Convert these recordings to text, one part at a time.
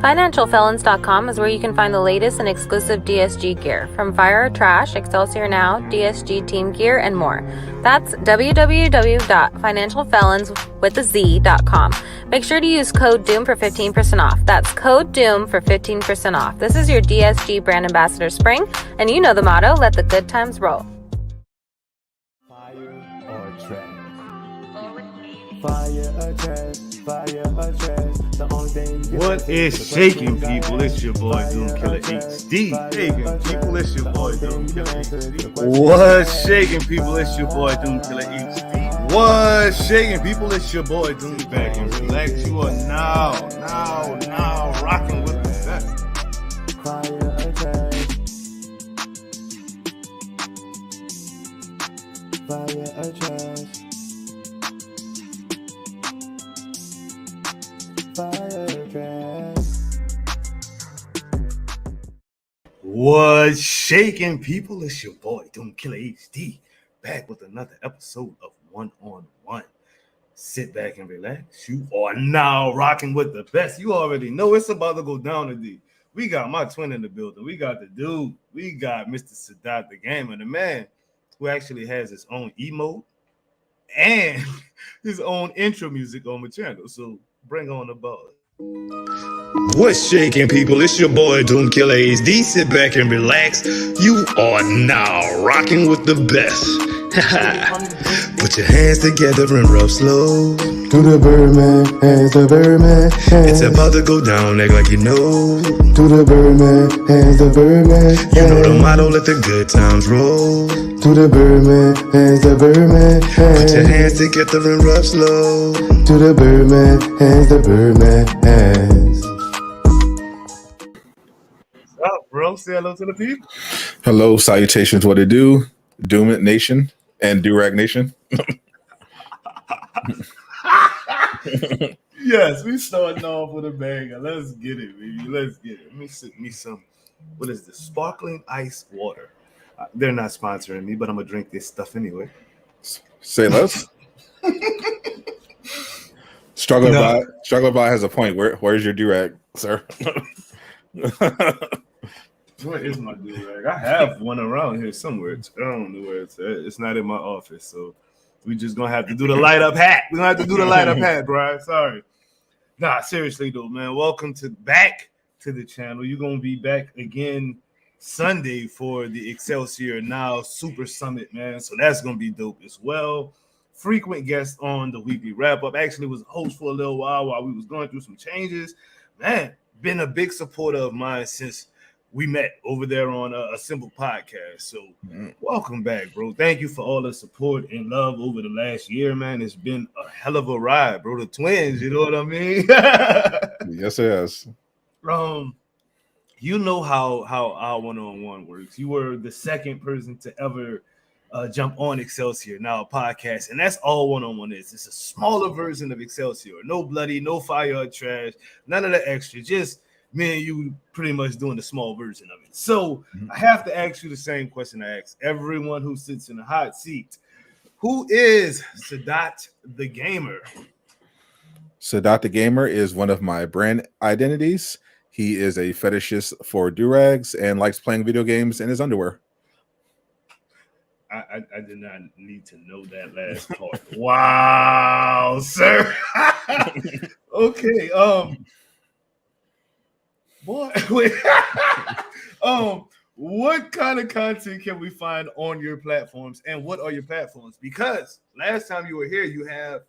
FinancialFelons.com is where you can find the latest and exclusive DSG gear, from Fire or Trash, Excelsior Now, DSG Team Gear, and more. That's www.financialfelons.com. Make sure to use code DOOM for 15% off. That's code DOOM for 15% off. This is your DSG brand ambassador spring, and you know the motto, let the good times roll. Fire or trash? Fire or trash? Fire or trash? The only thing. What is shaking, people? It's your boy Doom Killer HD. Shaking, people. It's your boy Doom Killer HD. What's shaking, people? It's your boy Doom Killer HD. What's shaking, people? It's your boy Doom back and relax. You are now rocking with the best. Fire or trash? Fire or trash? Fire or trash? What's shaking, people? It's your boy Doom Killer HD, back with another episode of One on One. Sit back and relax. You are now rocking with the best. You already know it's about to go down today. We got my twin in the building. We got the dude. We got Mr. Sadot the Gamer, the man who actually has his own emote and his own intro music on my channel. So bring on the ball. What's shaking, people? It's your boy Doom Killer HD. Sit back and relax. You are now rocking with the best. Put your hands together and rub slow. To the Birdman, hands the Birdman, hands. It's about to go down, act like you know. To the Birdman, hands the Birdman, hands. You know the motto, let the good times roll. To the Birdman, hands the Birdman, hands. Put your hands together and rub slow. To the Birdman, hands the Birdman, hands. What's up, bro? Say hello to the people. Hello, salutations, what it do? Doom It Nation and Durag Nation. Yes, we starting off with a banger. Let's get it, baby. Let's get it. Let me sip me some. What is this? Sparkling ice water. They're not sponsoring me, but I'm gonna drink this stuff anyway. Say less. Struggler Bot has a point. Where's your Durag, sir? Where is my do-rag? I have one around here somewhere. I don't know where it's at. It's not in my office, so we just gonna have to do the light up hat. We're gonna have to do the light up hat, bro. Sorry. Nah, seriously though, man. Welcome back to the channel. You're gonna be back again Sunday for the Excelsior Now Super Summit, man. So that's gonna be dope as well. Frequent guest on the weekly wrap up. Actually was a host for a little while we was going through some changes. Man, been a big supporter of mine since we met over there on a Simple Podcast. So welcome back, bro. Thank you for all the support and love over the last year, man. It's been a hell of a ride, bro. The twins, you know what I mean? Yes, it is. You know how our one-on-one works. You were the second person to ever jump on Excelsior Now podcast, and that's all one-on-one is. It's a smaller version of Excelsior. No bloody, no fire or trash, none of the extra. Just me and you pretty much doing the small version of it. So I have to ask you the same question I ask everyone who sits in the hot seat. Who is Sadot the Gamer? Sadot the Gamer is one of my brand identities. He is a fetishist for durags and likes playing video games in his underwear. I did not need to know that last part. Wow, sir. Okay. Boy, wait. What kind of content can we find on your platforms, and what are your platforms? Because last time you were here, you've added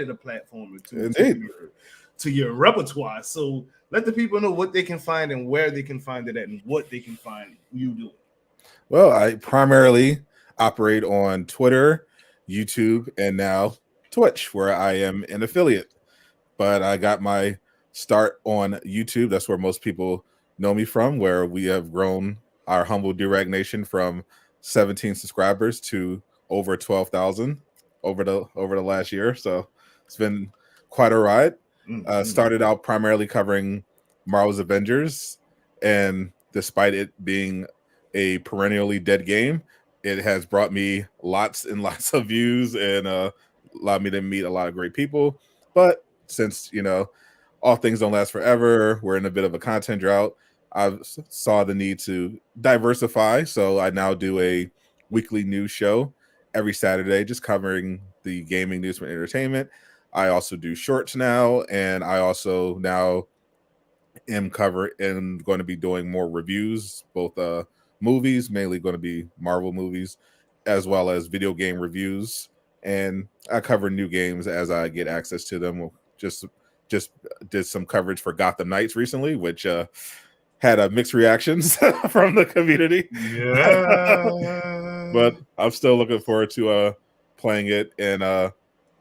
a platform or two to your repertoire. So let the people know what they can find and where they can find it at, and what they can find you doing. Well, I primarily operate on Twitter, YouTube, and now Twitch, where I am an affiliate. But I got my start on YouTube. That's where most people know me from, where we have grown our humble Durag Nation from 17 subscribers to over 12,000 over the last year. So it's been quite a ride. Started out primarily covering Marvel's Avengers, and despite it being a perennially dead game, it has brought me lots and lots of views and allowed me to meet a lot of great people. But since, all things don't last forever. We're in a bit of a content drought. I saw the need to diversify, so I now do a weekly news show every Saturday, just covering the gaming news for entertainment. I also do shorts now, and I also now am going to be doing more reviews, both movies, mainly going to be Marvel movies, as well as video game reviews. And I cover new games as I get access to them. Just did some coverage for Gotham Knights recently, which had a mixed reactions from the community. Yeah. But I'm still looking forward to playing it in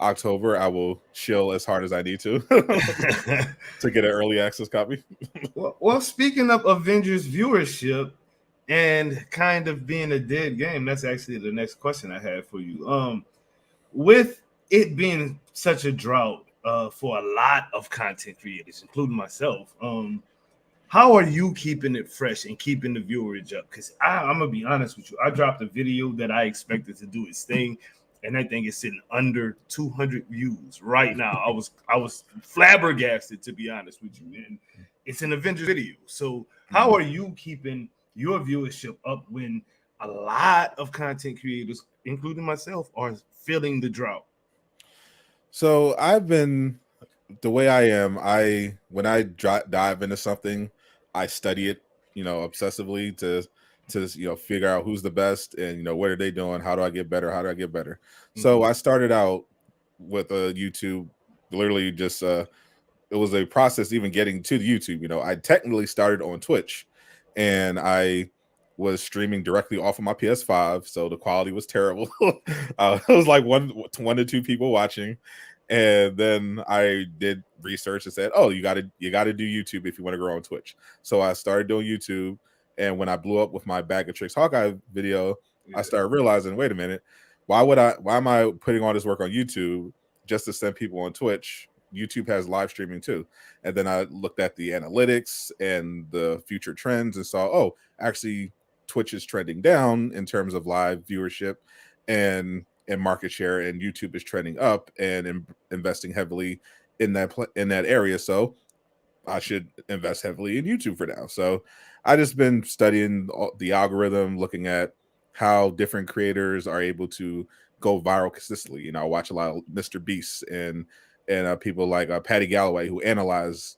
October. I will chill as hard as I need to to get an early access copy. Well, speaking of Avengers viewership and kind of being a dead game, that's actually the next question I had for you. With it being such a drought for a lot of content creators, including myself, how are you keeping it fresh and keeping the viewerage up? Because I'm gonna be honest with you, I dropped a video that I expected to do its thing, and that thing is sitting under 200 views right now. I was flabbergasted, to be honest with you, and it's an Avengers video. So how are you keeping your viewership up when a lot of content creators, including myself, are feeling the drought? So I've been the way I am. When I dive into something, I study it, obsessively to figure out who's the best and what are they doing, how do I get better, So I started out with a YouTube, literally just it was a process even getting to the YouTube. I technically started on Twitch, and I was streaming directly off of my PS5, so the quality was terrible. It was like one to two people watching, and then I did research and said, "Oh, you got to do YouTube if you want to grow on Twitch." So I started doing YouTube, and when I blew up with my Bag of Tricks Hawkeye video, I started realizing, wait a minute, why am I putting all this work on YouTube just to send people on Twitch? YouTube has live streaming too. And then I looked at the analytics and the future trends and saw, oh, actually Twitch is trending down in terms of live viewership and market share, and YouTube is trending up and investing heavily in that area. So I should invest heavily in YouTube for now. So I just been studying the algorithm, looking at how different creators are able to go viral consistently. I watch a lot of Mr. Beast and people like Patty Galloway, who analyze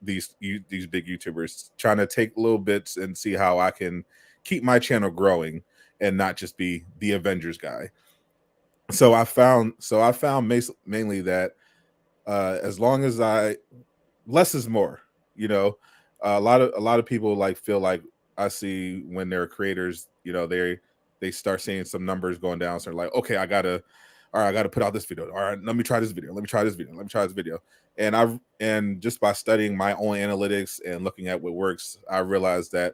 these big YouTubers, trying to take little bits and see how I can keep my channel growing and not just be the Avengers guy. So I found mainly that as long as less is more. A lot of people feel like I see when they're creators, they start seeing some numbers going down. So they're like, okay, I gotta put out this video. All right, let me try this video. And just by studying my own analytics and looking at what works, I realized that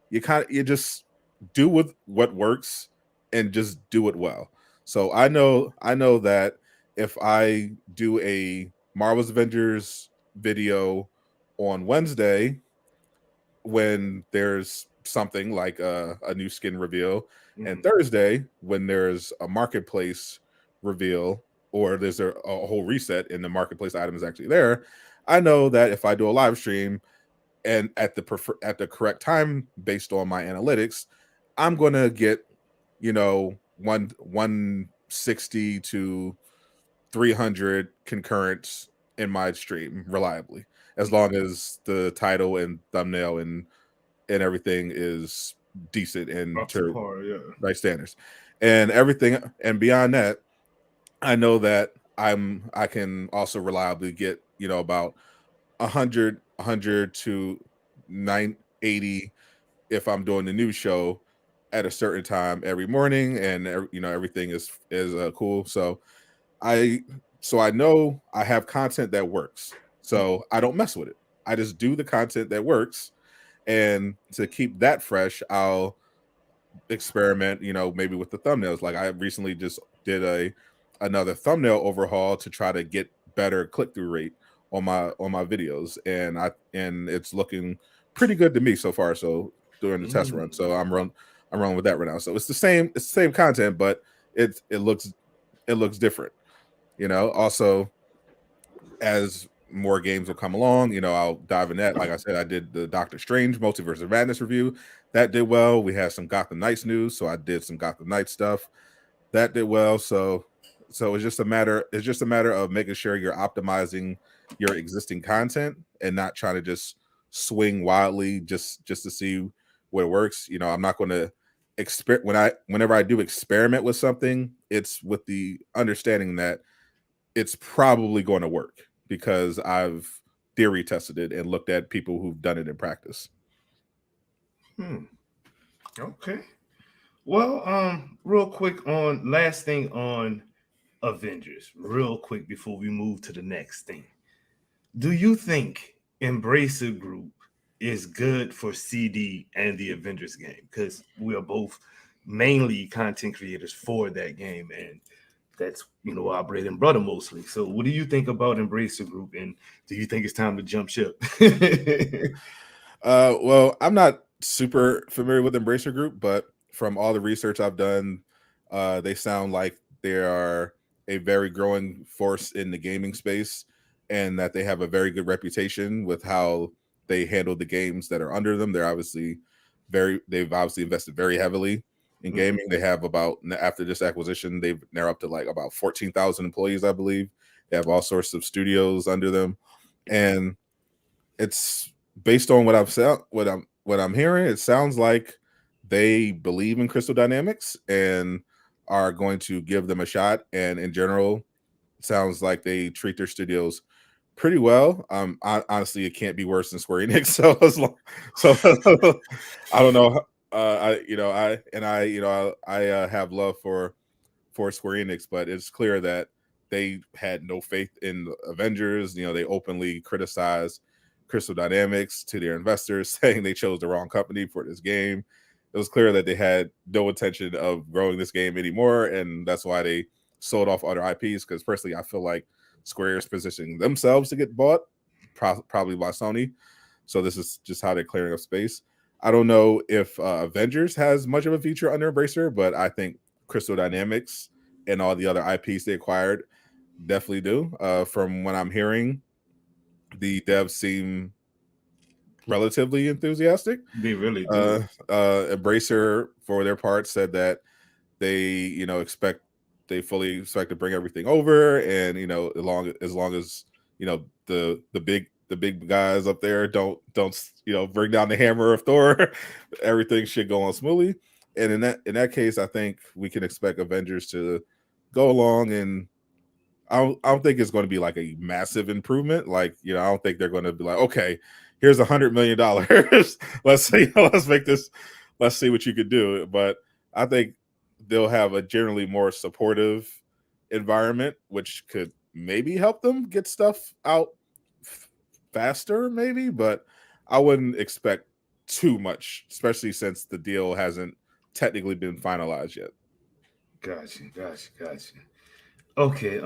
you just do with what works and just do it well. So I know that if I do a Marvel's Avengers video on Wednesday, when there's something like a new skin reveal, and Thursday when there's a marketplace reveal, or there's a whole reset in the marketplace item is actually there, I know that if I do a live stream and at the correct time based on my analytics, I'm going to get 160 to 300 concurrents in my stream reliably, as long as the title and thumbnail and everything is decent and to right standards, and everything. And beyond that, I know that I can also reliably get about 100 to 980 if I'm doing the news show at a certain time every morning, and everything is cool. So I know I have content that works, so I don't mess with it. I just do the content that works, and to keep that fresh, I'll experiment, maybe with the thumbnails. Like I recently just did another thumbnail overhaul to try to get better click-through rate on my videos, and it's looking pretty good to me so far. So during the test run, so I'm running with that right now. So it's the same content, but it looks different. Also, as more games will come along. I'll dive in that. Like I said, I did the Doctor Strange Multiverse of Madness review. That did well. We had some Gotham Knights news, so I did some Gotham Knights stuff. That did well. So it's just a matter of making sure you're optimizing your existing content and not trying to just swing wildly just to see what works. I'm not going to whenever I do experiment with something, it's with the understanding that it's probably going to work because I've theory tested it and looked at people who've done it in practice. Okay. Well, real quick last thing on Avengers, real quick before we move to the next thing. Do you think Embracer Group is good for CD and the Avengers game? Because we are both mainly content creators for that game, and that's our bread and butter mostly. So what do you think about Embracer Group, and do you think it's time to jump ship? Well, I'm not super familiar with Embracer Group, but from all the research I've done, they sound like they are a very growing force in the gaming space, and that they have a very good reputation with how they handle the games that are under them. They've obviously invested very heavily in gaming. They have after this acquisition, they're up to like about 14,000 employees, I believe. They have all sorts of studios under them, and it's based on what I'm hearing. It sounds like they believe in Crystal Dynamics and are going to give them a shot. And in general, it sounds like they treat their studios pretty well. Honestly, it can't be worse than Square Enix. So I don't know. I have love for Square Enix, but it's clear that they had no faith in the Avengers. They openly criticized Crystal Dynamics to their investors, saying they chose the wrong company for this game. It was clear that they had no intention of growing this game anymore, and that's why they sold off other IPs. Because personally, I feel like Square is positioning themselves to get bought, probably by Sony. So this is just how they're clearing up space. I don't know if Avengers has much of a feature under Embracer, but I think Crystal Dynamics and all the other IPs they acquired definitely do. From what I'm hearing, the devs seem relatively enthusiastic. They really do. Embracer, for their part, said that they fully expect to bring everything over, and as long as the big guys up there don't bring down the hammer of Thor, everything should go on smoothly. And in that case, I think we can expect Avengers to go along, and I don't think it's going to be like a massive improvement. Like, I don't think they're going to be like, okay, here's $100 million. let's see what you could do. But I think they'll have a generally more supportive environment, which could maybe help them get stuff out faster, maybe. But I wouldn't expect too much, especially since the deal hasn't technically been finalized yet. Gotcha. Okay,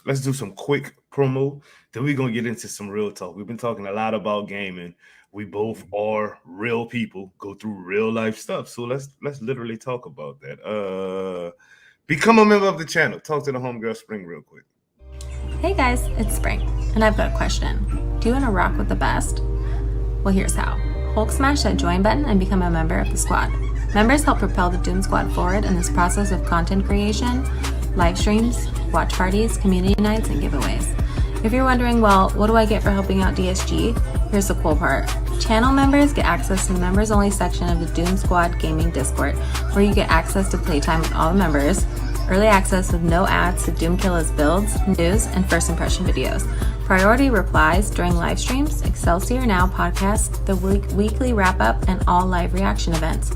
let's do some quick promo. Then we're gonna get into some real talk. We've been talking a lot about gaming. We both are real people, go through real life stuff. So let's literally talk about that. Become a member of the channel. Talk to the homegirl Spring real quick. Hey guys, it's Spring, and I've got a question. Do you want to rock with the best? Well, here's how. Hulk smash that join button and become a member of the squad. Members help propel the Doom Squad forward in this process of content creation, live streams, watch parties, community nights, and giveaways. If you're wondering, well, what do I get for helping out DSG? Here's the cool part. Channel members get access to the members-only section of the Doom Squad Gaming Discord, where you get access to playtime with all the members, early access with no ads to Doom Killa's builds, news, and first impression videos, priority replies during live streams, Excelsior Now podcasts, the weekly wrap-up, and all live reaction events.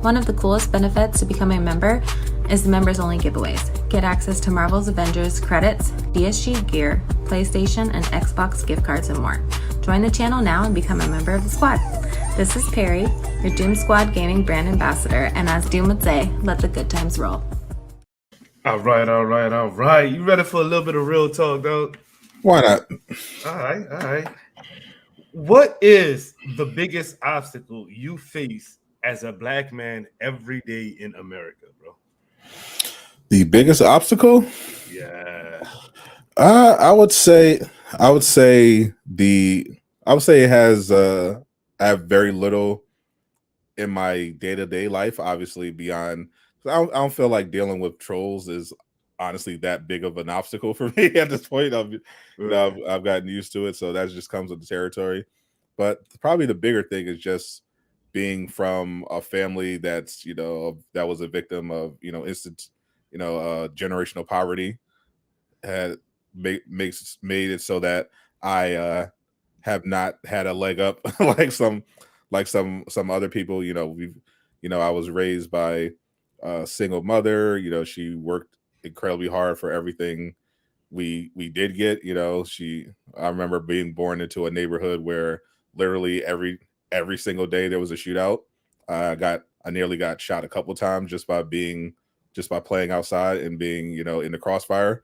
One of the coolest benefits to becoming a member is the members-only giveaways. Get access to Marvel's Avengers credits, DSG gear, PlayStation and Xbox gift cards, and more. Join the channel now and become a member of the squad. This is Perry, your Doom Squad Gaming brand ambassador, and as Doom would say, let the good times roll. All right. You ready for a little bit of real talk, though? Why not? All right. What is the biggest obstacle you face as a black man every day in America, bro? The biggest obstacle? Yeah. I would say I would say it has I have very little in my day-to-day life, obviously beyond I don't feel like dealing with trolls is honestly that big of an obstacle for me at this point. I've gotten used to it, so that just comes with the territory. But probably the bigger thing is just being from a family that's that was a victim of instant generational poverty had made it so that I have not had a leg up like some other people. I was raised by a single mother. She worked incredibly hard for everything we did get. I remember being born into a neighborhood where literally every single day there was a shootout. I nearly got shot a couple times just by playing outside and being in the crossfire.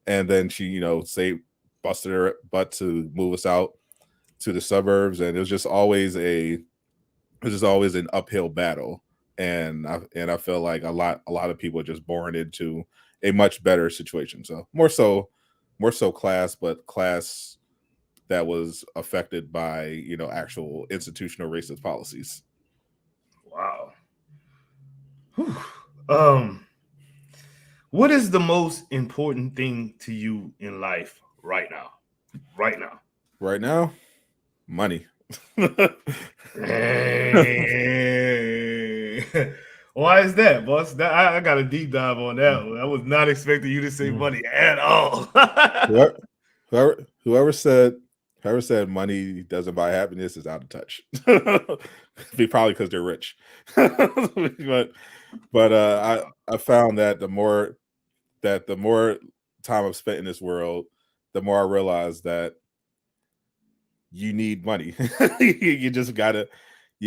And then she say busted her butt to move us out to the suburbs, and it was just always an uphill battle. And I feel like a lot of people are just born into a much better situation. So more so class, but class that was affected by actual institutional racist policies. Wow. Whew. Um, what is the most important thing to you in life right now? Right now. Right now, money. Hey. Why is that, boss? I got a deep dive on that one. I was not expecting you to say money at all. whoever, whoever said money doesn't buy happiness is out of touch. Probably because they're rich. But I found that the more time I've spent in this world, the more I realize that you need money. You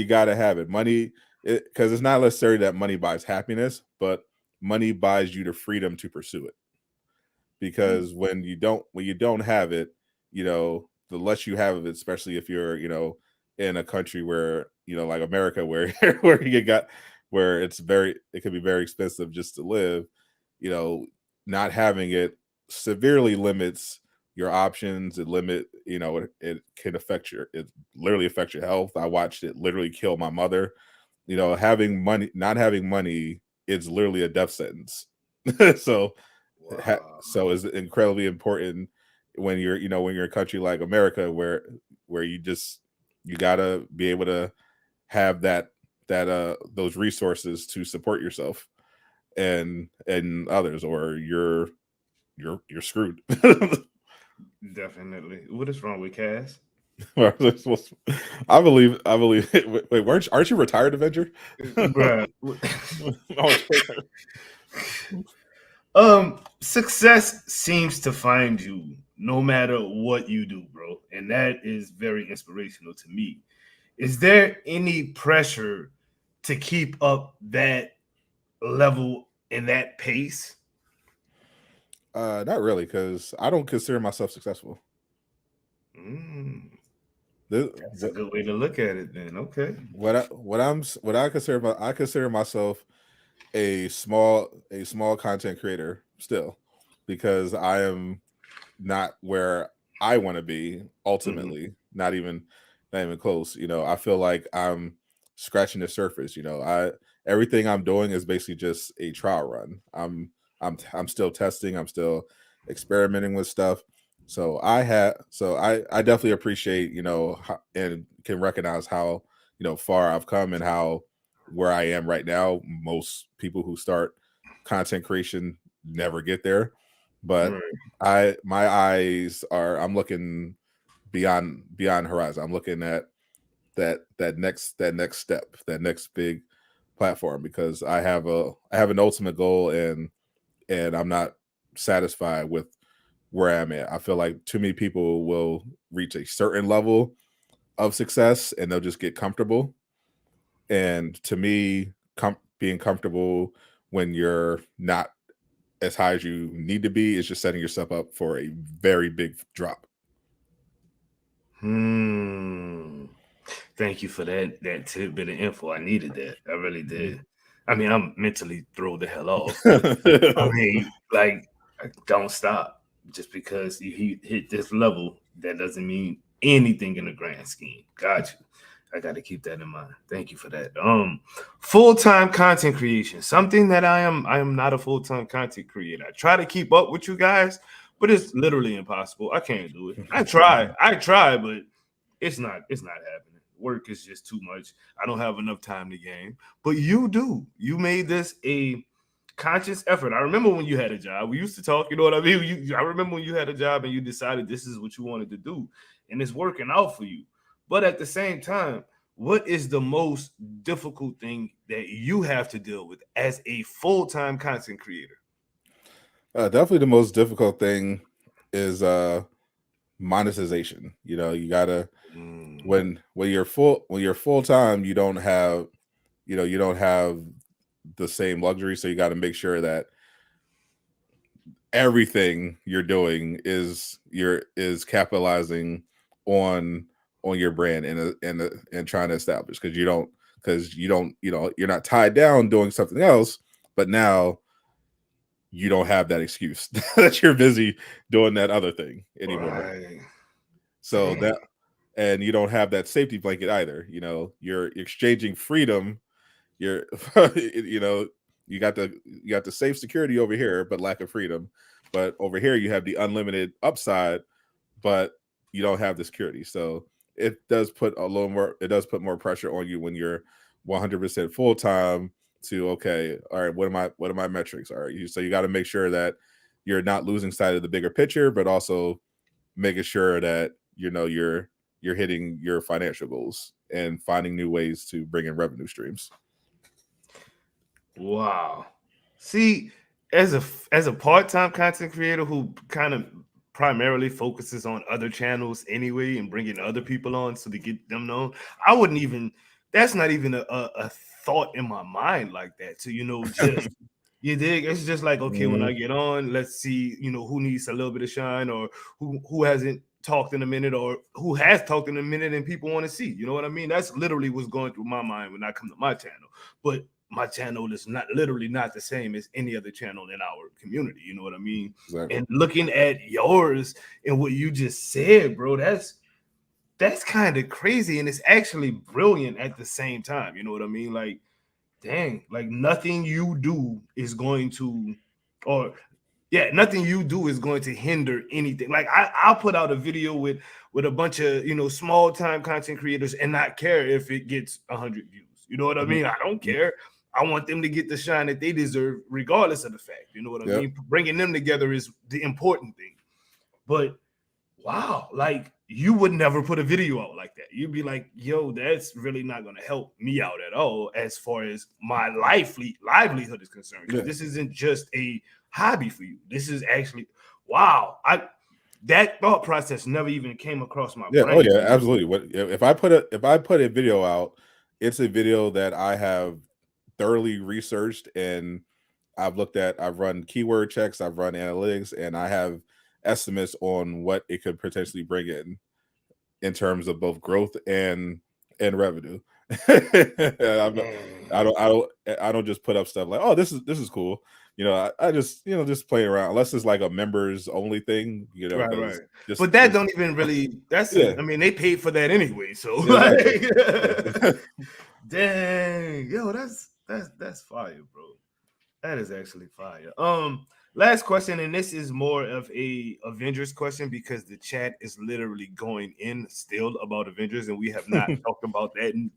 gotta have it. Money, because it's not necessarily that money buys happiness, but money buys you the freedom to pursue it. Because when you don't have it, the less you have of it, especially if you're in a country where like America, where it can be very expensive just to live. you know not having it severely limits your options. It can it literally affects your health. I watched it literally kill my mother. Having money not having money is literally a death sentence. so Wow. so it's incredibly important when you're a country like America, where you gotta be able to have those resources to support yourself and others, or you're screwed. Definitely. What is wrong with Cass? I believe. Wait, aren't you retired, Avenger? Bruh. Oh, Success seems to find you no matter what you do, bro. And that is very inspirational to me. Is there any pressure to keep up that level and that pace? not really, because I don't consider myself successful. Mm, This, that's a good way to look at it then. Okay. what I consider myself a small content creator still, because I am not where I want to be Mhm. ultimately. Not even close. I feel like I'm scratching the surface. Everything I'm doing is basically just a trial run. I'm still testing. I'm still experimenting with stuff. So I definitely appreciate and can recognize how far I've come, and how where I am right now. Most people who start content creation never get there, but Right. I'm looking beyond horizon. I'm looking at that next step, that next big platform, because I have an ultimate goal, and I'm not satisfied with where I'm at. I feel like too many people will reach a certain level of success and they'll just get comfortable. And to me, being comfortable when you're not as high as you need to be is just setting yourself up for a very big drop. Hmm. Thank you for that tidbit of info. I needed that. I really did. I mean, I'm mentally thrown the hell off, but I mean, like, don't stop. just because he hit this level, that doesn't mean anything in the grand scheme. Got you. I got to keep that in mind. Thank you for that. Full-time content creation, something that I am not a full-time content creator. I try to keep up with you guys, but it's literally impossible. I can't do it. I try, but it's not happening. Work is just too much. I don't have enough time to game. But you do. You made this a conscious effort. I remember when you had a job. We used to talk, you know what I mean? I remember when you had a job and you decided this is what you wanted to do, and it's working out for you. But at the same time, what is the most difficult thing that you have to deal with as a full-time content creator? Definitely the most difficult thing is monetization. You gotta when you're full time, you don't have the same luxury. So you got to make sure that everything you're doing is capitalizing on your brand and trying to establish, because you're not tied down doing something else, but now you don't have that excuse that you're busy doing that other thing anymore. Right. So that, and you don't have that safety blanket either. You're exchanging freedom. You're you got the safe security over here, but lack of freedom. But over here you have the unlimited upside, but you don't have the security. So it does put more pressure on you when you're 100% full time to, okay, all right, what are my metrics? All right, so you got to make sure that you're not losing sight of the bigger picture, but also making sure that you're hitting your financial goals and finding new ways to bring in revenue streams. Wow. See, as a part-time content creator who kind of primarily focuses on other channels anyway and bringing other people on so to get them known, I wouldn't even. That's not even a thought in my mind like that. So just you dig. It's just like, okay, when I get on, let's see, who needs a little bit of shine, or who hasn't talked in a minute, or who has talked in a minute and people want to see. You know what I mean? That's literally what's going through my mind when I come to my channel. But my channel is not the same as any other channel in our community. You know what I mean? Exactly. And looking at yours and what you just said, bro, that's kind of crazy, and it's actually brilliant at the same time. You know what I mean? Like, dang, like nothing you do is going to, or nothing you do is going to hinder anything. Like I'll put out a video with a bunch of small time content creators and not care if it gets 100 views. You know what I mean? I don't care. I want them to get the shine that they deserve, regardless of the fact. You know what I mean? Bringing them together is the important thing. But wow, like you would never put a video out like that. You'd be like, yo, that's really not going to help me out at all as far as my livelihood is concerned. Yeah. This isn't just a hobby for you. This is actually, wow. That thought process never even came across my brain. Oh yeah, absolutely. If I put a video out, it's a video that I have thoroughly researched, and I've run keyword checks, I've run analytics, and I have estimates on what it could potentially bring in terms of both growth and revenue. I don't just put up stuff like, oh, this is cool. I just just play around, unless it's like a members only thing. Right. But that don't even really. That's I mean, they paid for that anyway. So dang, yo, that's fire, bro. That is actually fire. Last question, and this is more of a Avengers question because the chat is literally going in still about Avengers, and we have not talked about that in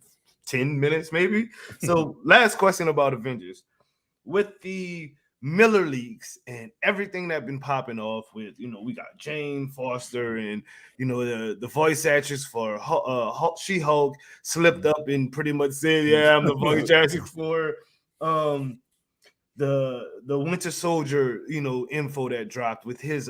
10 minutes, maybe. So, last question about Avengers. With the Miller leaks and everything that been popping off with, we got Jane Foster and, the voice actress for She-Hulk slipped up and pretty much said, yeah, I'm the voice actress for the Winter Soldier, info that dropped with his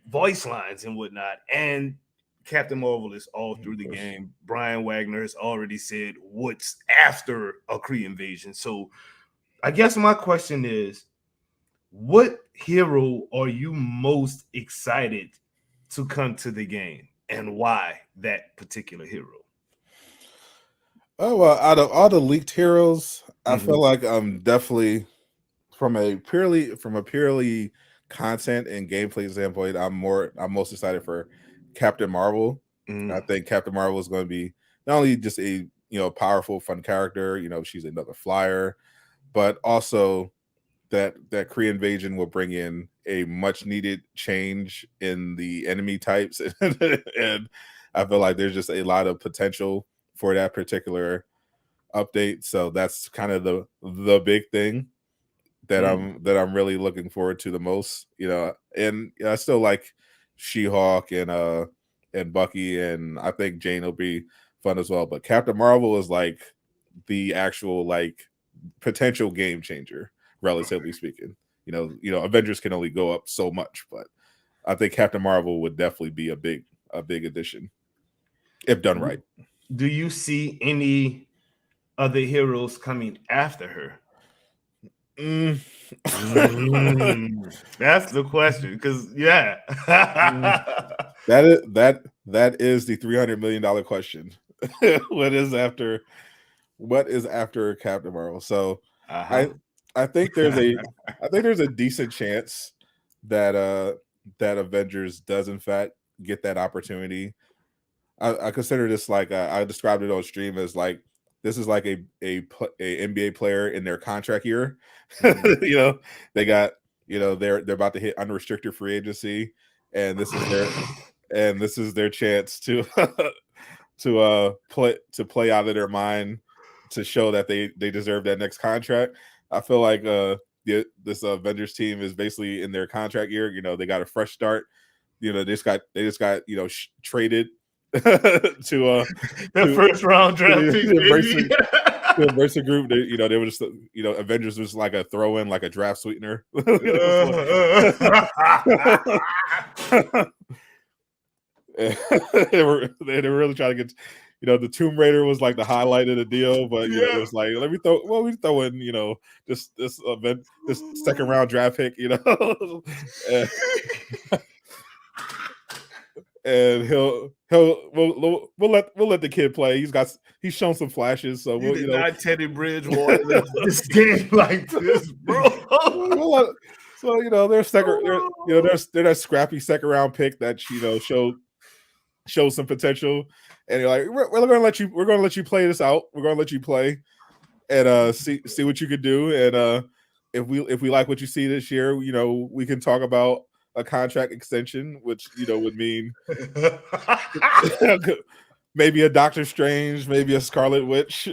voice lines and whatnot. And Captain Marvel is all through the game. Brian Wagner has already said what's after a Kree invasion. So I guess my question is, what hero are you most excited to come to the game, and why that particular hero? Oh, well, out of all the leaked heroes, I feel like I'm definitely from a purely content and gameplay standpoint, I'm most excited for Captain Marvel. I think Captain Marvel is going to be not only just a powerful, fun character. She's another flyer, but also that Kree invasion will bring in a much needed change in the enemy types, and I feel like there's just a lot of potential for that particular update. So that's kind of the big thing that I'm really looking forward to the most. And I still like She-Hulk and Bucky, and I think Jane will be fun as well. But Captain Marvel is like the actual like potential game changer, relatively speaking. Avengers can only go up so much, but I think Captain Marvel would definitely be a big addition if done right. Do you see any other heroes coming after her? That's the question, because that is the $300 million question. What is after Captain Marvel? So I think there's a decent chance that Avengers does in fact get that opportunity. I consider this like I described it on stream as like this is like a NBA player in their contract year. They got they're about to hit unrestricted free agency, and this is their chance to play out of their mind, to show that they deserve that next contract. I feel like this Avengers team is basically in their contract year. They got a fresh start. They just got traded to the first round draft pick. The Mercer group, they were just Avengers was like a throw in, like a draft sweetener. They were really trying to get, the Tomb Raider was like the highlight of the deal, but it was like, we throw in, this event, this second round draft pick, and we'll let the kid play. He's shown some flashes, so we'll not Teddy Bridgewater this game like this, bro. So they're that scrappy second round pick that showed some potential, and you're like, we're gonna let you play this out. We're gonna let you play and see what you could do, and if we like what you see this year, we can talk about a contract extension, which would mean maybe a Doctor Strange, maybe a Scarlet Witch.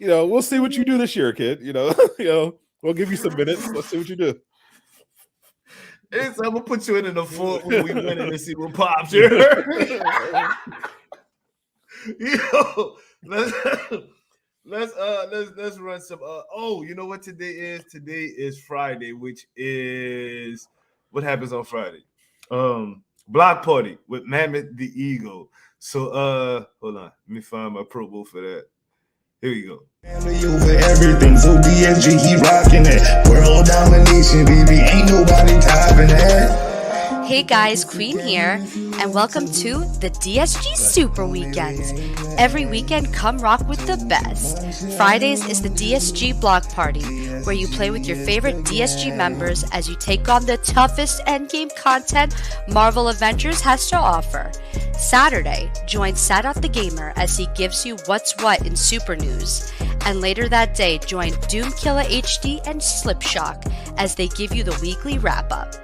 We'll see what you do this year, kid. We'll give you some minutes. Let's see what you do. I'm gonna put you in the fort when we win it and see what pops here. Let's run some. You know what today is? Today is Friday, which is what happens on Friday. Block party with Mammoth the Eagle. So hold on, let me find my Pro Bowl for that. Here we go. Family over everything, so DSG he rocking it. World domination, baby, ain't nobody topping that. Hey guys, Queen here, and welcome to the DSG Super Weekends. Every weekend, come rock with the best. Fridays is the DSG Block Party, where you play with your favorite DSG members as you take on the toughest endgame content Marvel Avengers has to offer. Saturday, join Sadot the Gamer as he gives you what's what in Super News. And later that day, join Doomkiller HD and Slipshock as they give you the weekly wrap-up.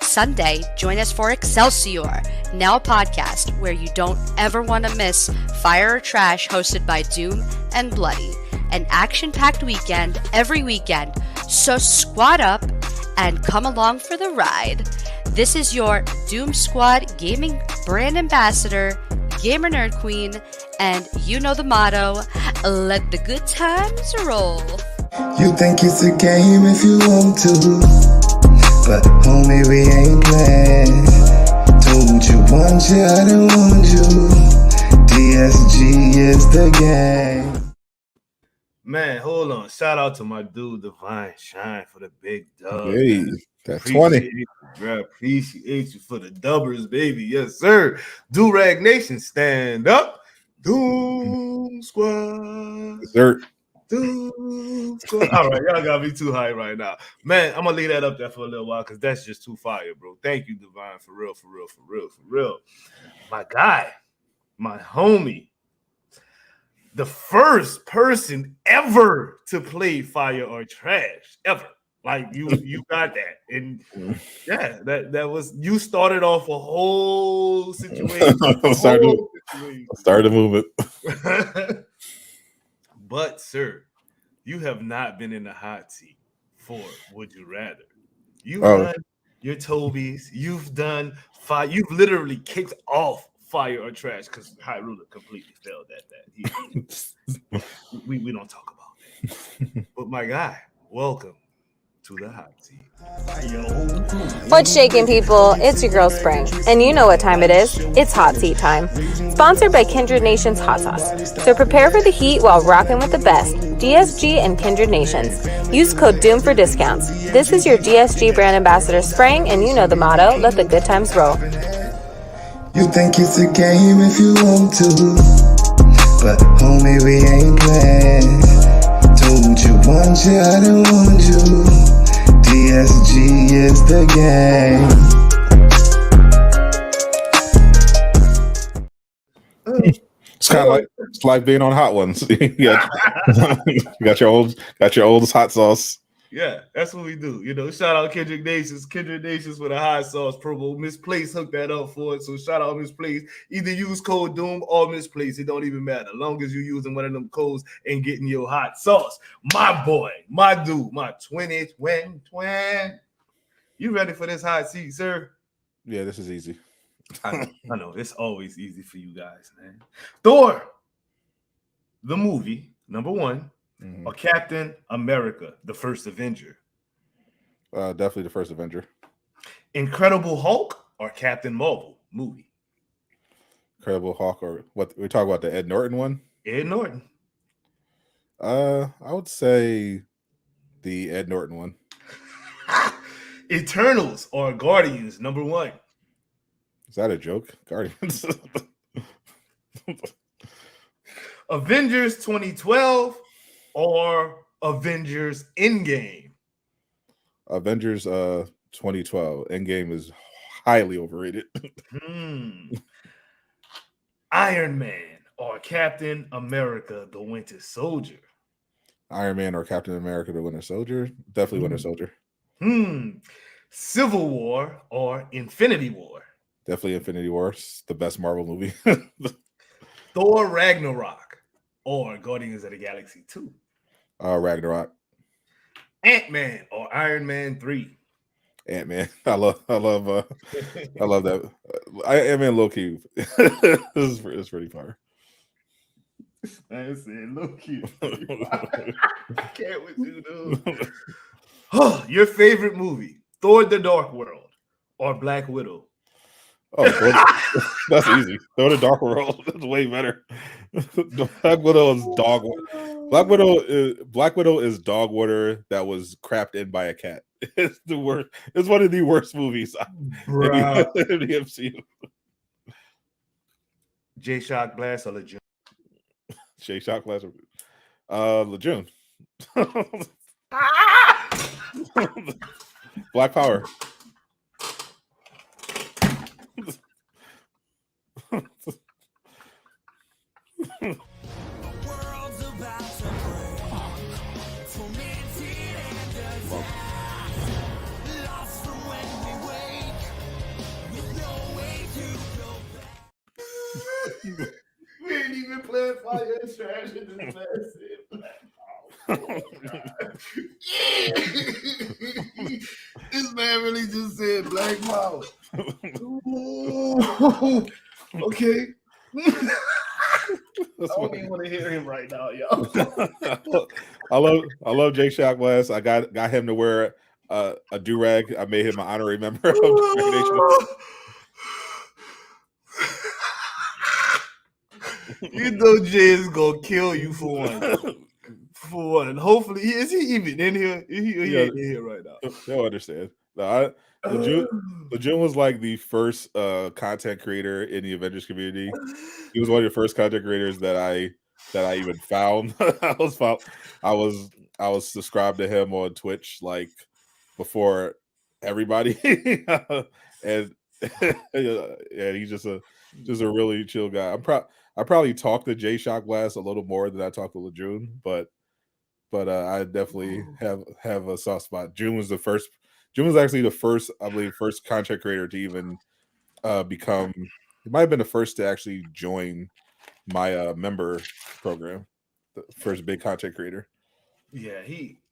Sunday, join us for Excelsior, now a podcast where you don't ever want to miss Fire or Trash, hosted by Doom and Bloody. An action-packed weekend every weekend, so squad up and come along for the ride. This is your Doom Squad gaming brand ambassador, Gamer Nerd Queen, and you know the motto, let the good times roll. You think it's a game if you want to, but homie, we ain't playing. Told you once you, I didn't want you. DSG is the game. Man, hold on. Shout out to my dude, Divine Shine, for the big dub. Hey, that's 20. Appreciate you for the dubbers, baby. Yes, sir. Do-Rag Nation, stand up. Doom Squad. Dessert. Doom Squad. All right, y'all got me too high right now. Man, I'm gonna leave that up there for a little while because that's just too fire, bro. Thank you, Divine, for real, for real, for real, for real. My guy, my homie, the first person ever to play Fire or Trash ever. Like you got that, and yeah, that was you started off a whole situation. Started the movement. But sir, you have not been in the hot seat for Would You Rather. You've done your Tobies. You've done fire. You've literally kicked off Fire or Trash because Hyrule completely failed at that. We don't talk about that. But my guy, welcome to the hot seat. What's shaking, people? It's your girl Spring, and you know what time it is. It's hot seat time. Sponsored by Kindred Nations Hot Sauce. So prepare for the heat while rocking with the best. DSG and Kindred Nations. Use code DOOM for discounts. This is your DSG brand ambassador Spring, and you know the motto, let the good times roll. You think it's a game if you want to, but homie, we ain't playing. Told you once you, I didn't want you. DSG is the game. It's kind of like being on Hot Ones. you got your old hot sauce. Yeah, that's what we do. You know, shout out Kendrick Nations. Kendrick Nations with a hot sauce promo. Misplaced hooked that up for it. So shout out Misplaced. Either use code Doom or Misplaced. It don't even matter. As long as you're using one of them codes and getting your hot sauce. My boy, my dude, my twin. You ready for this hot seat, sir? Yeah, this is easy. I know. It's always easy for you guys, man. Thor, the movie, number one. Or Captain America, the First Avenger? Definitely the First Avenger. Incredible Hulk or Captain Marvel movie? Incredible Hulk, or what we talk about, the Ed Norton one? Ed Norton. I would say the Ed Norton one. Eternals or Guardians, number one? Is that a joke? Guardians. Avengers 2012 or Avengers Endgame? Avengers 2012. Endgame is highly overrated. Iron Man or Captain America, the Winter Soldier? Iron Man or Captain America, the Winter Soldier? Definitely Winter Soldier. Civil War or Infinity War? Definitely Infinity War. It's the best Marvel movie. Thor Ragnarok or Guardians of the Galaxy 2? Ragnarok. Ant-Man or Iron Man 3? Ant-Man. I love that. Ant-Man low key. It's pretty fire. I said low key. I can't with you, dude. Your favorite movie, Thor: The Dark World or Black Widow? Oh, that's easy. Throw the Dark World. That's way better. Black Widow is dog. Black Widow is dog water that was crapped in by a cat. It's the worst. It's one of the worst movies in the MCU. J Shock Blast or Lejeune? J Shock Blast. Lejeune. Black Power. We ain't even playing Fire and Trash in this This man really just said Black Power. Okay. I don't even want to hear him right now, y'all. I love Jake Shock Blast. I got him to wear a do-rag. I made him an honorary member of the Nation. You know Jay is gonna kill you for one. For one. Hopefully, is he even in here? He ain't in here right now. They'll understand. No, Lejeune was like the first content creator in the Avengers community. He was one of the first content creators that I that I even found. I was subscribed to him on Twitch like before everybody, and yeah, he's just a really chill guy. I probably talk to J Shock Blast a little more than I talk to Lejeune, but I definitely have a soft spot. June was actually the first, I believe, first content creator to even become. He might have been the first to actually join my member program. The first big content creator. Yeah,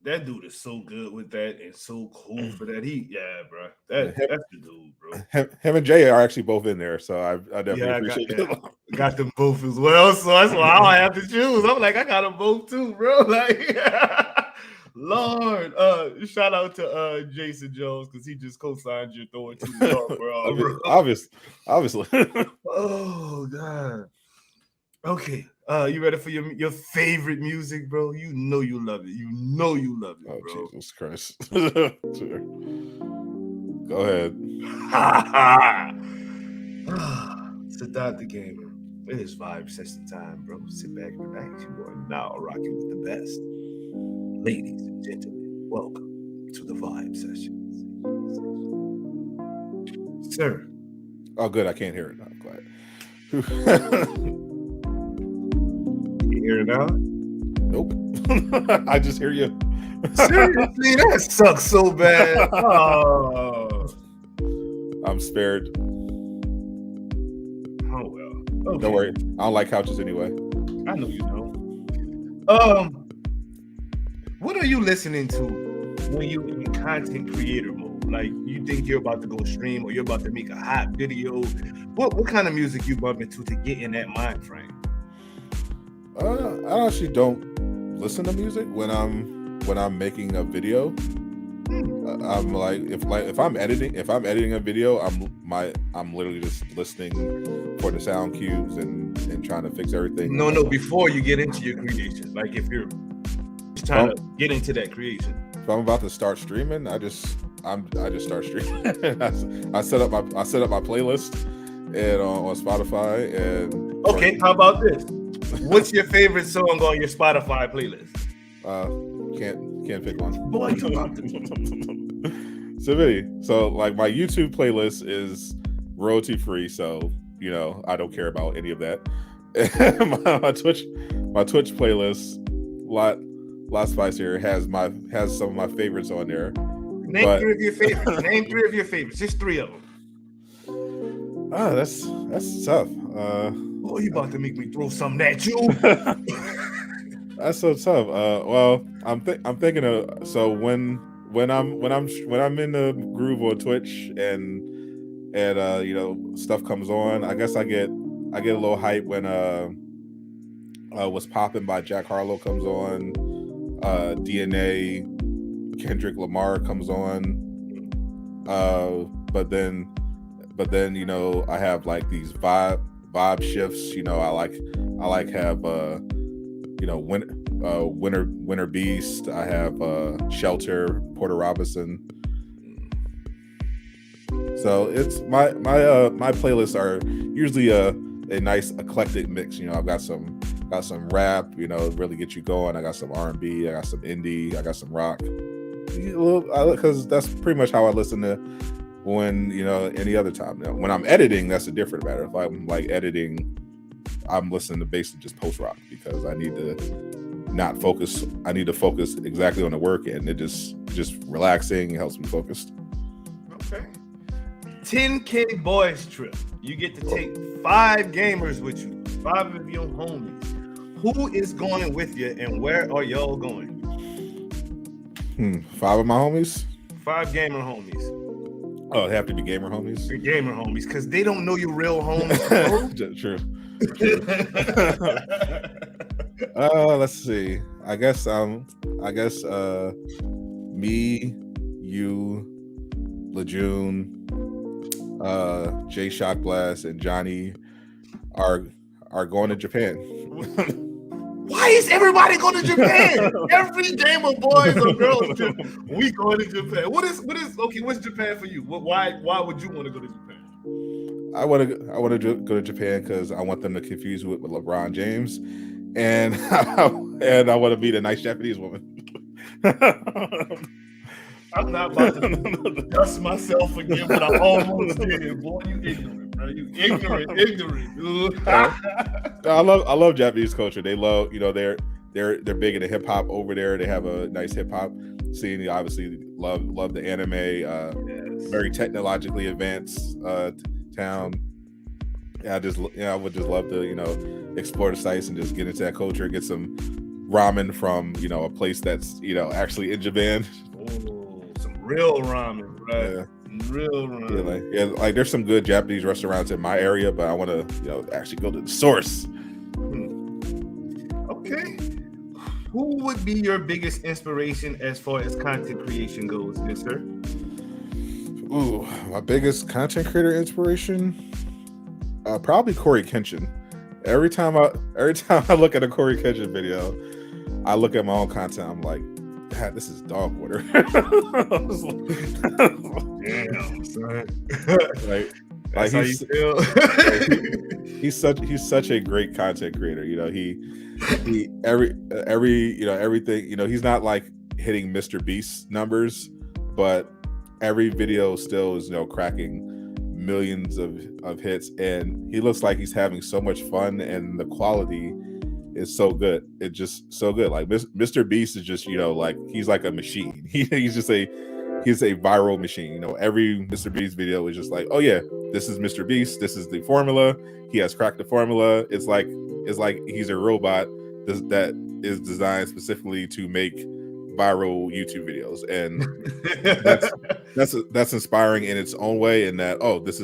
that dude is so good with that and so cool for that. Bro. Yeah, That's the dude, bro. him and Jay are actually both in there, so I definitely Yeah, appreciate them. got them both as well. So that's why I don't have to choose. I'm like, I got them both too, bro. Like, Lord, shout out to Jason Jones because he just co-signed your throwing to the dark, bro. Obviously. Oh God. Okay. You ready for your favorite music, bro? You know you love it. You know you love it, Oh, bro. Jesus Christ. Sure. Go ahead. Sadot the Gamer. It is vibe session time, bro. Sit back and relax. You are now rocking with the best. Ladies and gentlemen, welcome to the vibe session. Sir. Oh, good. I can't hear it. I'm glad. You hear it now? Nope. I just hear you. Seriously, that sucks so bad. Oh. I'm spared. Oh well. Okay. Don't worry. I don't like couches anyway. I know you don't. What are you listening to when you're in content creator mode? Like you think you're about to go stream or you're about to make a hot video. What kind of music you bump into to get in that mind frame? I actually don't listen to music when I'm making a video. I'm like if I'm editing a video, I'm literally just listening for the sound cues and trying to fix everything. No, before you get into your creation, like if you're just trying to get into that creation. If I'm about to start streaming, I just start streaming. I set up my playlist and on Spotify and okay. How about this? What's your favorite song on your Spotify playlist? Can't pick one. Boy, you about to. So like my YouTube playlist is royalty free, so you know I don't care about any of that. my Twitch playlist, lot spicier, has some of my favorites on there. Name three of your favorites. Name three of your favorites. Just three of them. Oh, that's tough. Oh, you about to make me throw something at you? That's so tough. Well, I'm thinking of when I'm in the groove on Twitch and you know stuff comes on. I guess I get a little hype when What's Poppin' by Jack Harlow comes on. DNA, Kendrick Lamar comes on. But then you know I have like these vibe shifts. You know I like have you know Winter Beast. I have Shelter, Porter Robinson. So it's my playlists are usually a nice eclectic mix. You know I've got some rap. You know really get you going. I got some R&B. I got some indie. I got some rock. Because that's pretty much how I listen to when you know any other time. Now, when I'm editing, that's a different matter. If I'm like editing, I'm listening to basically just post rock because I need to not focus. I need to focus exactly on the work, and it just relaxing. It helps me focused. Okay. 10K boys trip. You get to take 5 gamers with you, 5 of your homies. Who is going with you, and where are y'all going? 5 of my homies. 5 gamer homies. Oh, they have to be gamer homies. Your gamer homies, because they don't know your real homies. True. Let's see. I guess me, you, Lejeune, Jay Shock Blast, and Johnny are going to Japan. Why is everybody going to Japan? Every gamer boys or girls trip, we going to Japan. What is okay? What's Japan for you? Why would you want to go to Japan? I want to go to Japan because I want them to confuse me with LeBron James, and and I want to meet a nice Japanese woman. I'm not about to dust myself again, but I almost did. Boy, you ignorant, bro. You ignorant, dude. I love Japanese culture. They love, they're big into hip hop over there. They have a nice hip hop scene. They obviously love the anime. Yes. Very technologically advanced town. Yeah, I would just love to explore the sites and just get into that culture. Get some ramen from a place that's actually in Japan. Oh, some real ramen, right? Yeah. Real ramen. Like there's some good Japanese restaurants in my area, but I want to actually go to the source. Okay. Who would be your biggest inspiration as far as content creation goes, yes, sir? Ooh, my biggest content creator inspiration, probably Corey Kenshin. Every time I look at a Corey Kenshin video, I look at my own content. I'm like, this is dog water. Damn, son. like That's how you feel. he's such a great content creator. Everything. He's not like hitting Mr. Beast numbers, but every video still is cracking millions of hits, and he looks like he's having so much fun, and the quality is so good. It's just so good. Like Mr. Beast is just like he's like a machine. He's a viral machine. Every Mr. Beast video is just like, oh yeah, this is Mr. Beast. This is the formula. He has cracked the formula. It's like he's a robot that is designed specifically to make viral YouTube videos, and that's inspiring in its own way. In that, this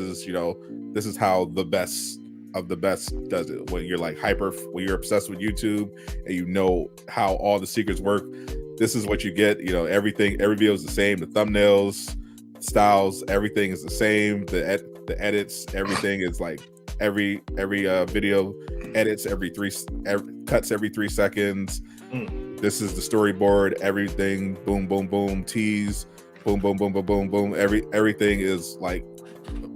is how the best of the best does it. When you're like when you're obsessed with YouTube and how all the secrets work, this is what you get. Every video is the same. The thumbnails, styles, everything is the same. The edits, everything is like every video edits cuts every 3 seconds. This is the storyboard. Everything, boom, boom, boom, tease, boom, boom, boom, boom, boom, boom. Everything is like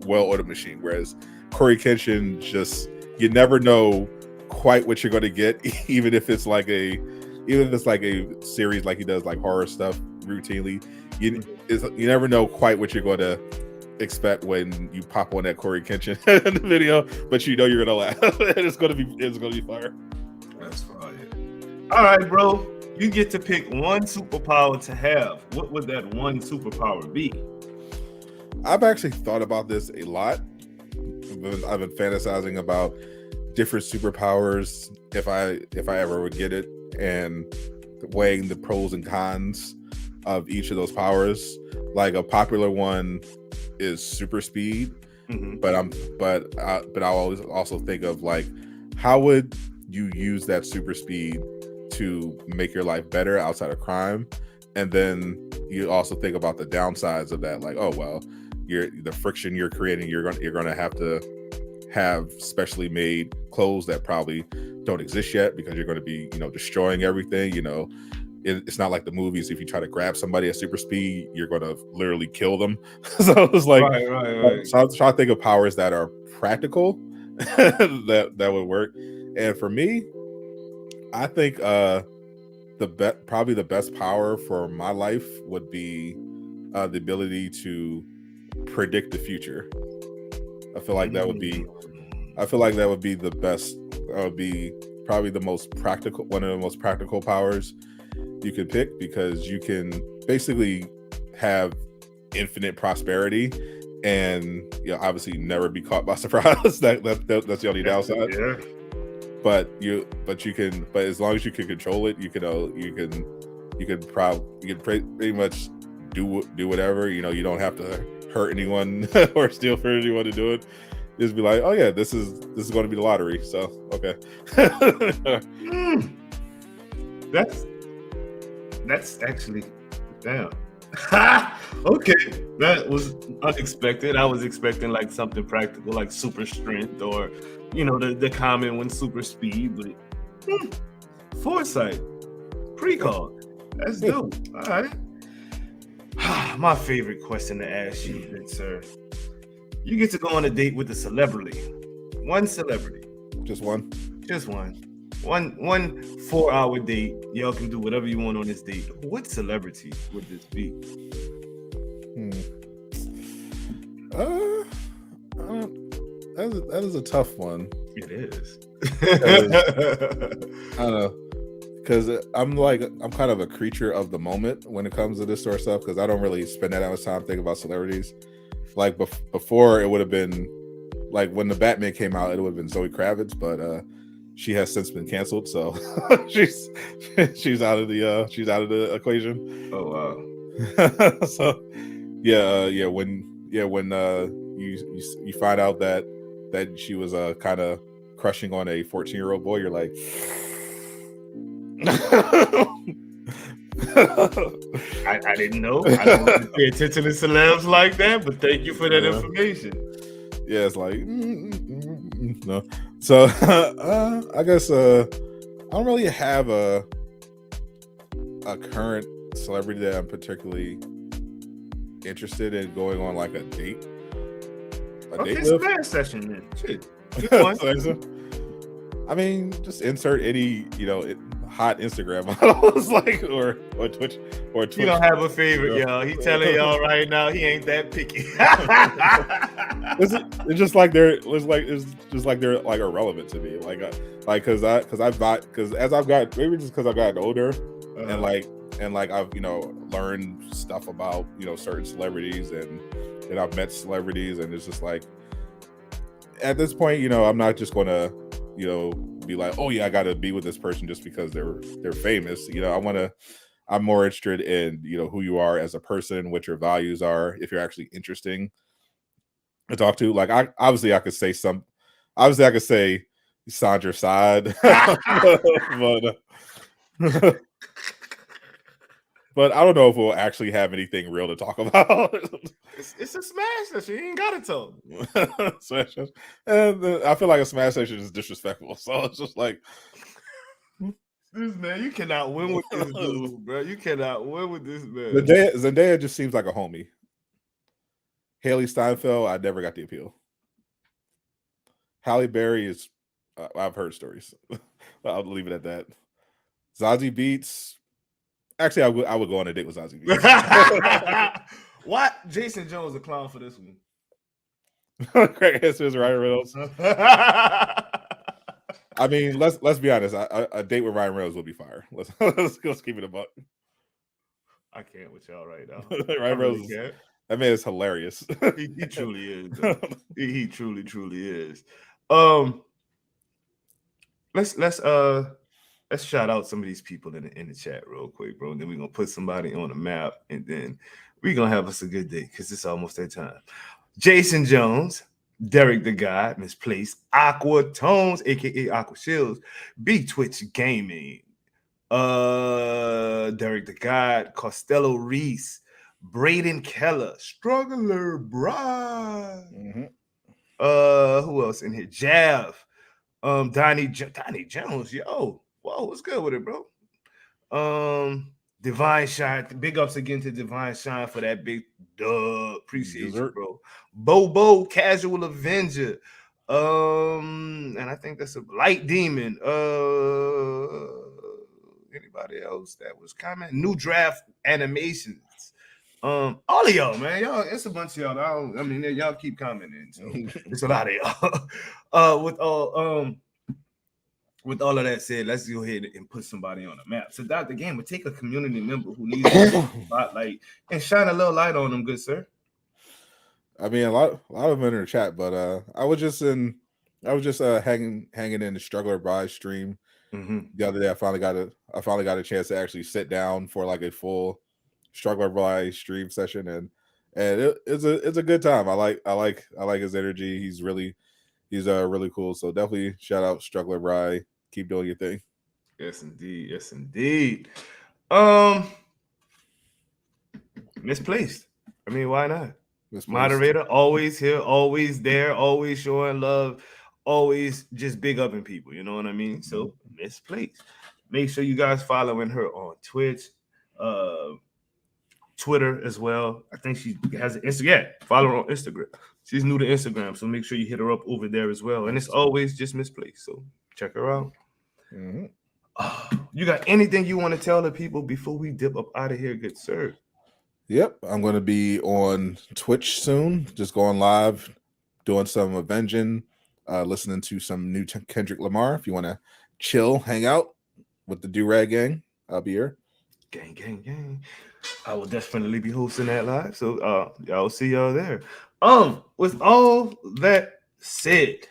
well-oiled machine. Whereas Corey Kenshin, you never know quite what you're going to get, even if it's like a series like he does like horror stuff routinely. You never know quite what you're going to expect when you pop on that Corey Kenshin in the video, but you're gonna laugh. And it's gonna be fire. That's fire. All right, bro. You get to pick one superpower to have. What would that one superpower be? I've actually thought about this a lot. I've been fantasizing about different superpowers if I ever would get it, and weighing the pros and cons of each of those powers. Like a popular one is super speed, but I always also think of like, how would you use that super speed to make your life better outside of crime? And then you also think about the downsides of that, like, oh well, the friction you're creating, you're gonna have to have specially made clothes that probably don't exist yet, because you're going to be destroying everything. It's not like the movies. If you try to grab somebody at super speed, you're going to literally kill them. So it's like, right. So I was trying to think of powers that are practical that would work. And for me, I think probably the best power for my life would be the ability to predict the future. I feel like that would be the best. That would be probably one of the most practical powers you could pick, because you can basically have infinite prosperity and obviously never be caught by surprise. That's the only downside. Yeah. But as long as you can control it, you can pretty much do whatever. You don't have to hurt anyone or steal for anyone to do it. Just be like, oh yeah, this is going to be the lottery. So okay. That's actually, damn. Okay, that was unexpected. I was expecting like something practical, like super strength, or the common one, super speed. But foresight, precog, that's dope. All right. My favorite question to ask you, good sir. You get to go on a date with a celebrity. One celebrity. Just one. Just one. one 4-hour date. Y'all can do whatever you want on this date. What celebrity would this be? That is a tough one. It is. I don't know, because I'm kind of a creature of the moment when it comes to this sort of stuff, because I don't really spend that much time thinking about celebrities. Like before, it would have been like when the Batman came out, it would have been Zoe Kravitz, but she has since been canceled, so she's out of the equation. Oh wow. So when you find out that she was kind of crushing on a 14-year-old boy, you're like, I didn't know. I don't pay attention to celebs like that, but thank you for that information. Yeah, it's like no. So I guess I don't really have a current celebrity that I'm particularly interested in going on like a date. Okay, smash session then. Shit. I mean, just insert any hot Instagram models like or Twitch. He don't have a favorite, y'all. He telling y'all right now he ain't that picky. It's just like they're like irrelevant to me. Because as I've gotten older and I've learned stuff about certain celebrities and I've met celebrities, and it's just like at this point I'm not just gonna be like, oh yeah, I gotta be with this person just because they're famous. I'm more interested in who you are as a person, what your values are, if you're actually interesting to talk to. Like I could say Sandra Side, but I don't know if we'll actually have anything real to talk about. It's a smash session. You ain't gotta talk. And I feel like a smash session is disrespectful. So it's just like, this man, you cannot win with this dude, bro. You cannot win with this man. Zendaya just seems like a homie. Haley Steinfeld, I never got the appeal. Halle Berry is, I've heard stories. I'll leave it at that. Zazie Beetz. Actually, I would go on a date with Zazie Beetz. What? Jason Jones a clown for this one. Great answers, Ryan Reynolds. I mean, let's be honest. A date with Ryan Reynolds would be fire. Let's keep it a buck. I can't with y'all right now. Ryan Reynolds, that man is hilarious. He truly is. He truly is. Let's shout out some of these people in the chat real quick, bro. And then we're gonna put somebody on the map, and then we're gonna have us a good day because it's almost that time. Jason Jones, Derek the God, Misplaced, Aqua Tones, aka Aqua Shields, B Twitch Gaming, Derek the God, Costello Reese, Braden Keller, Struggler Bride. Who else in here? Jav, Donnie Jones, yo. Whoa, what's good with it, bro? Divine Shine. Big ups again to Divine Shine for that big dub. Appreciate you, bro. Bobo, Casual Avenger. And I think that's a Light Demon. Anybody else that was commenting? New Draft Animations. All of y'all, man. Y'all, it's a bunch of y'all. Y'all keep commenting. So it's a lot of y'all. With all of that said, let's go ahead and put somebody on the map. So Dr. Game would take a community member who needs a spotlight and shine a little light on them, good sir. I mean, a lot of them in the chat, but I was just hanging in the Struggler Bride stream the other day. I finally got a chance to actually sit down for like a full Struggler Bride stream session, and it's a good time. I like his energy. He's really cool. So definitely shout out Struggler Bride. Keep doing your thing. Yes, indeed. Misplaced. I mean, why not? Misplaced. Moderator, always here, always there, always showing love, always just big upping people. You know what I mean? So Misplaced. Make sure you guys following her on Twitch, Twitter as well. I think she has an Instagram. Yeah, follow her on Instagram. She's new to Instagram, so make sure you hit her up over there as well. And it's always just Misplaced. So check her out. Mhm. You got anything you want to tell the people before we dip up out of here? Good sir. Yep, I'm going to be on Twitch soon, just going live, doing some avenging, listening to some new Kendrick Lamar. If you want to chill, hang out with the Do-Rag Gang, I'll be here. Gang, gang, gang. I will definitely be hosting that live. So y'all see y'all there. With all that said,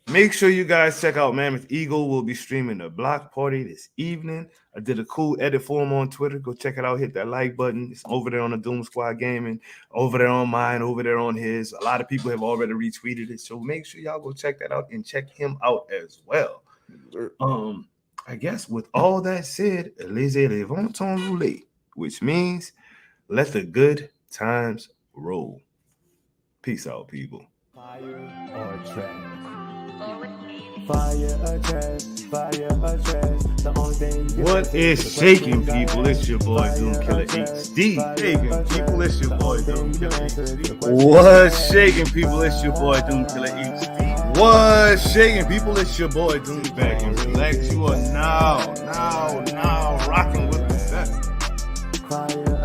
make sure you guys check out Mammoth Eagle. We'll be streaming the block party this evening. I did a cool edit for him on Twitter. Go check it out. Hit that like button. It's over there on the Doom Squad Gaming, over there on mine, over there on his. A lot of people have already retweeted it. So make sure y'all go check that out and check him out as well. I guess with all that said, laissez les bon temps rouler, which means let the good times roll. Peace out, people. Fire or trash? Fire or trash? Fire or trash? The only thing. What is shaking, people? It's your boy Doom Killer HD. Shaking, people. It's your boy Doom Killer HD. What's shaking, people? It's your boy Doom Killer HD. What's shaking, people? It's your boy Doom back and relax. You are now rocking with the best. Fire